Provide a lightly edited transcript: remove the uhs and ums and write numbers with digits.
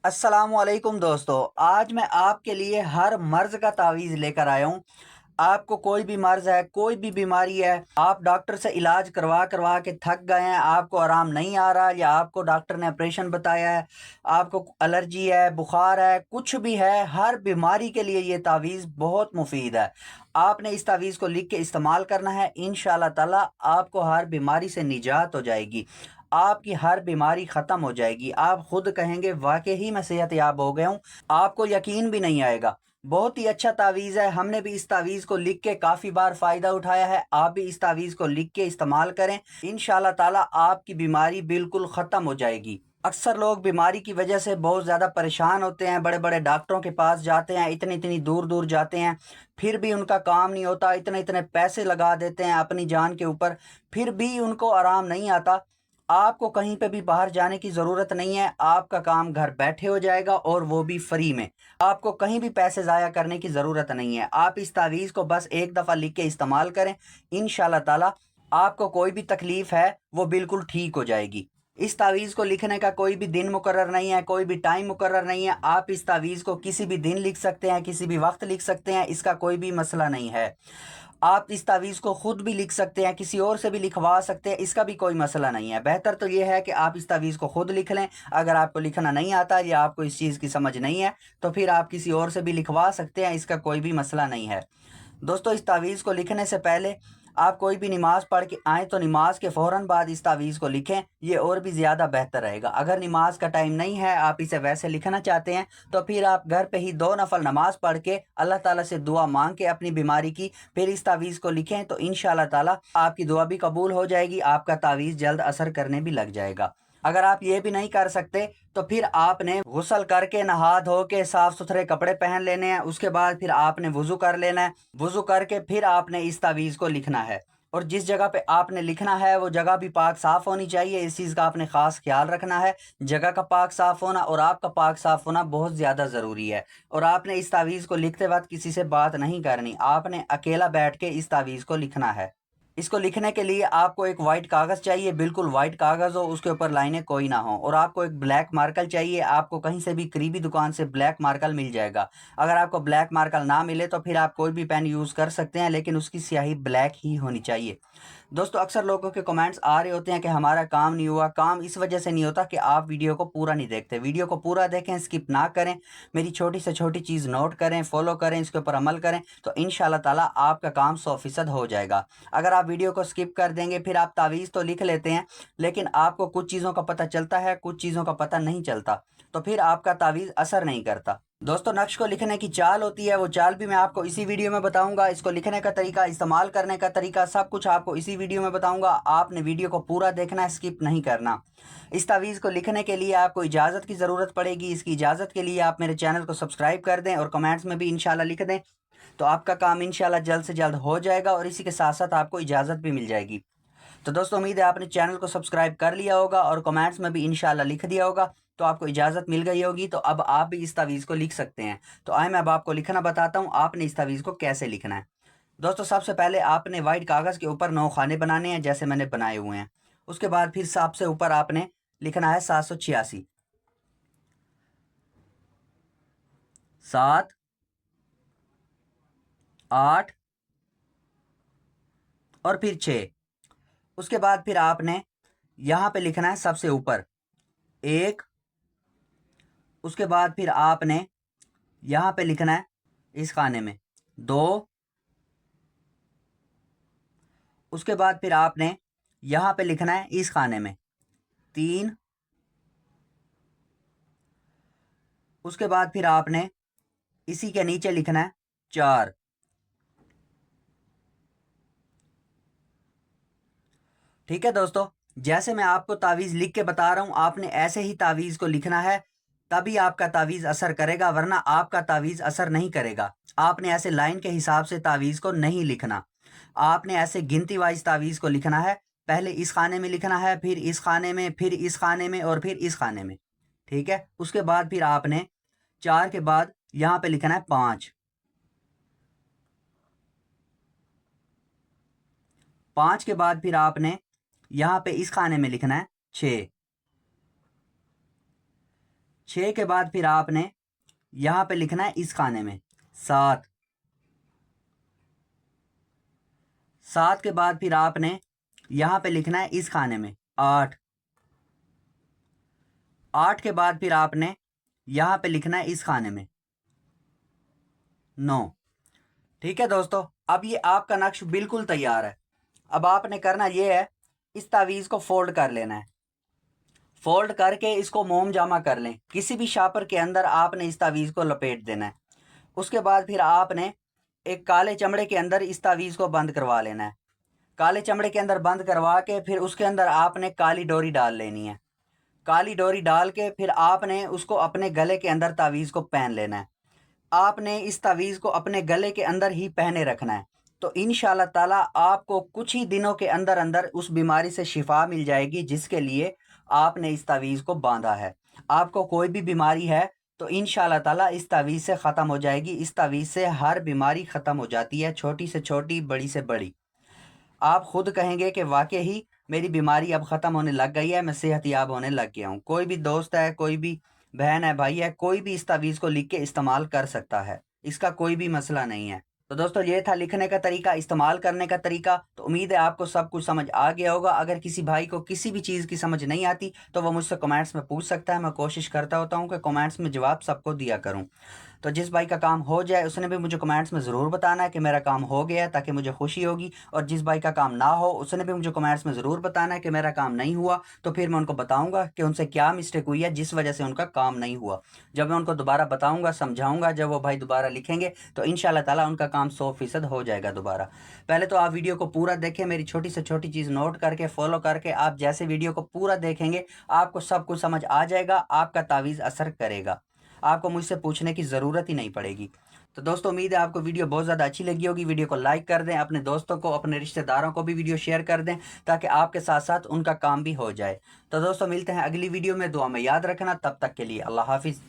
अस्सलाम वालेकुम दोस्तों। आज मैं आपके लिए हर मर्ज़ का तावीज़ लेकर आया हूँ। आपको कोई भी मर्ज़ है, कोई भी बीमारी है, आप डॉक्टर से इलाज करवा करवा के थक गए हैं, आपको आराम नहीं आ रहा, या आपको डॉक्टर ने ऑपरेशन बताया है, आपको एलर्जी है, बुखार है, कुछ भी है, हर बीमारी के लिए ये तावीज़ बहुत मुफीद है। आपने इस तावीज़ को लिख के इस्तेमाल करना है, इंशाअल्लाह ताला आपको हर बीमारी से निजात हो जाएगी। आपकी हर बीमारी ख़त्म हो जाएगी। आप खुद कहेंगे वाकई ही मैं सेहत याब हो गया हूँ। आपको यकीन भी नहीं आएगा। बहुत ही अच्छा तावीज़ है। हमने भी इस तावीज़ को लिख के काफ़ी बार फ़ायदा उठाया है। आप भी इस तावीज़ को लिख के इस्तेमाल करें, इंशाअल्लाह ताला आपकी बीमारी बिल्कुल ख़त्म हो जाएगी। अक्सर लोग बीमारी की वजह से बहुत ज़्यादा परेशान होते हैं, बड़े बड़े डॉक्टरों के पास जाते हैं, इतनी इतनी दूर दूर जाते हैं, फिर भी उनका काम नहीं होता, इतने इतने पैसे लगा देते हैं अपनी जान के ऊपर, फिर भी उनको आराम नहीं आता। आपको कहीं पे भी बाहर जाने की ज़रूरत नहीं है। आपका काम घर बैठे हो जाएगा और वो भी फ्री में। आपको कहीं भी पैसे ज़ाया करने की ज़रूरत नहीं है। आप इस तावीज़ को बस एक दफ़ा लिख के इस्तेमाल करें, इंशाअल्लाह ताला आपको कोई भी तकलीफ़ है वो बिल्कुल ठीक हो जाएगी। इस तावीज़ को लिखने का कोई भी दिन मुकर्रर नहीं है, कोई भी टाइम मुकर्रर नहीं है। आप इस तावीज़ को किसी भी दिन लिख सकते हैं, किसी भी वक्त लिख सकते हैं, इसका कोई भी मसला नहीं है। आप इस तावीज़ को खुद भी लिख सकते हैं, किसी और से भी लिखवा सकते हैं, इसका भी कोई मसला नहीं है। बेहतर तो ये है कि आप इस तावीज़ को खुद लिख लें। अगर आपको लिखना नहीं आता या आपको इस चीज़ की समझ नहीं है, तो फिर आप किसी और से भी लिखवा सकते हैं, इसका कोई भी मसला नहीं है। दोस्तों, इस तावीज़ को लिखने से पहले आप कोई भी नमाज़ पढ़ के आएँ तो नमाज के फ़ौरन बाद इस तावीज़ को लिखें, ये और भी ज़्यादा बेहतर रहेगा। अगर नमाज का टाइम नहीं है, आप इसे वैसे लिखना चाहते हैं, तो फिर आप घर पे ही 2 नफ़ल नमाज पढ़ के अल्लाह ताला से दुआ मांग के अपनी बीमारी की फिर इस तावीज़ को लिखें, तो इंशाअल्लाह ताला आपकी दुआ भी कबूल हो जाएगी, आपका तावीज़ जल्द असर करने भी लग जाएगा। अगर आप ये भी नहीं कर सकते, तो फिर आपने गुस्ल करके नहा धो के साफ सुथरे कपड़े पहन लेने हैं। उसके बाद फिर आपने वुज़ू कर लेना है। वुज़ू करके फिर आपने इस तावीज़ को लिखना है, और जिस जगह पे आपने लिखना है वो जगह भी पाक साफ़ होनी चाहिए। इस चीज़ का आपने ख़ास ख्याल रखना है। जगह का पाक साफ़ होना और आपका पाक साफ़ होना बहुत ज़्यादा ज़रूरी है। और आपने इस तावीज़ को लिखते वक्त किसी से बात नहीं करनी, आपने अकेला बैठ के इस तावीज़ को लिखना है। इसको लिखने के लिए आपको एक वाइट कागज़ चाहिए, बिल्कुल वाइट कागज़ हो, उसके ऊपर लाइनें कोई ना हो, और आपको एक ब्लैक मार्कर चाहिए। आपको कहीं से भी करीबी दुकान से ब्लैक मार्कर मिल जाएगा। अगर आपको ब्लैक मार्कर ना मिले तो फिर आप कोई भी पेन यूज़ कर सकते हैं, लेकिन उसकी स्याही ब्लैक ही होनी चाहिए। दोस्तों, अक्सर लोगों के कमेंट्स आ रहे होते हैं कि हमारा काम नहीं हुआ। काम इस वजह से नहीं होता कि आप वीडियो को पूरा नहीं देखते। वीडियो को पूरा देखें, स्किप ना करें, मेरी छोटी से छोटी चीज़ नोट करें, फॉलो करें, इसके ऊपर अमल करें, तो इंशाअल्लाह ताला आपका काम 100% हो जाएगा। अगर आप वीडियो को स्किप कर देंगे, फिर आप तावीज़ तो लिख लेते हैं, लेकिन आपको कुछ चीज़ों का पता चलता है, कुछ चीज़ों का पता नहीं चलता, तो फिर आपका तावीज़ असर नहीं करता। दोस्तों, नक्श को लिखने की चाल होती है, वो चाल भी मैं आपको इसी वीडियो में बताऊंगा। इसको लिखने का तरीका, इस्तेमाल करने का तरीका, सब कुछ आपको इसी वीडियो में बताऊंगा। आपने वीडियो को पूरा देखना है, स्किप नहीं करना। इस तावीज़ को लिखने के लिए आपको इजाज़त की ज़रूरत पड़ेगी। इसकी इजाज़त के लिए आप मेरे चैनल को सब्सक्राइब कर दें और कमेंट्स में भी इंशाल्लाह लिख दें, तो आपका काम इंशाल्लाह जल्द से जल्द हो जाएगा, और इसी के साथ साथ आपको इजाज़त भी मिल जाएगी। तो दोस्तों, उम्मीद है आपने चैनल को सब्सक्राइब कर लिया होगा और कमेंट्स में भी इंशाल्लाह लिख दिया होगा, तो आपको इजाज़त मिल गई होगी। तो अब आप भी इस तावीज़ को लिख सकते हैं। तो आए मैं अब आपको लिखना बताता हूँ, आपने इस तावीज़ को कैसे लिखना है। दोस्तों, सबसे पहले आपने वाइट कागज़ के ऊपर 9 खाने बनाने हैं, जैसे मैंने बनाए हुए हैं। उसके बाद फिर सबसे ऊपर आपने लिखना है 786, 7, 8 और फिर 6। उसके बाद फिर आपने यहाँ पे लिखना है सबसे ऊपर 1। उसके बाद फिर आपने यहाँ पे लिखना है इस खाने में 2। उसके बाद फिर आपने यहाँ पे लिखना है इस खाने में 3। उसके बाद फिर आपने इसी के नीचे लिखना है 4। ठीक है दोस्तों, जैसे मैं आपको तावीज़ लिख के बता रहा हूँ, आपने ऐसे ही तावीज़ को लिखना है, तभी आपका तावीज़ असर करेगा, वरना आपका तावीज़ असर नहीं करेगा। आपने ऐसे लाइन के हिसाब से तावीज़ को नहीं लिखना। आपने ऐसे गिनती वाइज तावीज़ को लिखना है। पहले इस खाने में लिखना है, फिर इस खाने में, फिर इस खाने में और फिर इस खाने में। ठीक है, उसके बाद फिर आपने 4 के बाद यहाँ पे लिखना है 5। 5 के बाद फिर आपने यहाँ पे इस खाने में लिखना है 6। 6 के बाद फिर आपने यहाँ पे लिखना है इस खाने में 7। 7 के बाद फिर आपने यहाँ पे लिखना है इस खाने में 8। 8 के बाद फिर आपने यहाँ पे लिखना है इस खाने में 9। ठीक है दोस्तों, अब ये आपका नक्श बिल्कुल तैयार है। अब आपने करना ये है, इस तावीज़ को फोल्ड कर लेना है। फोल्ड करके इसको मोम जामा कर लें। किसी भी शापर के अंदर आपने इस तावीज़ को लपेट देना है। उसके बाद फिर आपने एक काले चमड़े के अंदर इस तावीज़ को बंद करवा लेना है। काले चमड़े के अंदर बंद करवा के फिर उसके अंदर आपने काली डोरी डाल लेनी है। काली डोरी डाल के फिर आपने उसको अपने गले के अंदर तावीज़ को पहन लेना है। आपने इस तावीज़ को अपने गले के अंदर ही पहने रखना है। तो इंशाल्लाह ताला आपको कुछ ही दिनों के अंदर अंदर उस बीमारी से शिफा मिल जाएगी जिसके लिए आपने इस तावीज़ को बांधा है। आपको कोई भी बीमारी है तो इंशाल्लाह ताला इस तावीज़ से ख़त्म हो जाएगी। इस तावीज़ से हर बीमारी ख़त्म हो जाती है, छोटी से छोटी, बड़ी से बड़ी। आप खुद कहेंगे कि वाकई ही मेरी बीमारी अब ख़त्म होने लग गई है, मैं सेहतयाब होने लग गया हूँ। कोई भी दोस्त है, कोई भी बहन है, भाई है, कोई भी इस तावीज़ को लिख के इस्तेमाल कर सकता है। इसका कोई भी मसला नहीं है। तो दोस्तों ये था लिखने का तरीका, इस्तेमाल करने का तरीका। तो उम्मीद है आपको सब कुछ समझ आ गया होगा। अगर किसी भाई को किसी भी चीज़ की समझ नहीं आती तो वो मुझसे कमेंट्स में पूछ सकता है। मैं कोशिश करता होता हूँ कि कमेंट्स में जवाब सबको दिया करूँ। तो जिस भाई का काम हो जाए उसने भी मुझे कमेंट्स में ज़रूर बताना है कि मेरा काम हो गया, ताकि मुझे खुशी होगी। और जिस भाई का काम ना हो उसने भी मुझे कमेंट्स में ज़रूर बताना है कि मेरा काम नहीं हुआ। तो फिर मैं उनको बताऊंगा कि उनसे क्या मिस्टेक हुई है जिस वजह से उनका काम नहीं हुआ। जब मैं उनको दोबारा बताऊंगा, समझाऊंगा, जब वो भाई दोबारा लिखेंगे तो इंशाल्लाह ताला उनका काम 100% हो जाएगा दोबारा। पहले तो आप वीडियो को पूरा देखें, मेरी छोटी से छोटी चीज़ नोट करके फॉलो करके आप जैसे वीडियो को पूरा देखेंगे आपको सब कुछ समझ आ जाएगा। आपका तावीज़ असर करेगा, आपको मुझसे पूछने की ज़रूरत ही नहीं पड़ेगी। तो दोस्तों उम्मीद है आपको वीडियो बहुत ज़्यादा अच्छी लगी होगी। वीडियो को लाइक कर दें, अपने दोस्तों को, अपने रिश्तेदारों को भी वीडियो शेयर कर दें ताकि आपके साथ साथ उनका काम भी हो जाए। तो दोस्तों मिलते हैं अगली वीडियो में। दुआ में याद रखना। तब तक के लिए अल्लाह हाफिज़।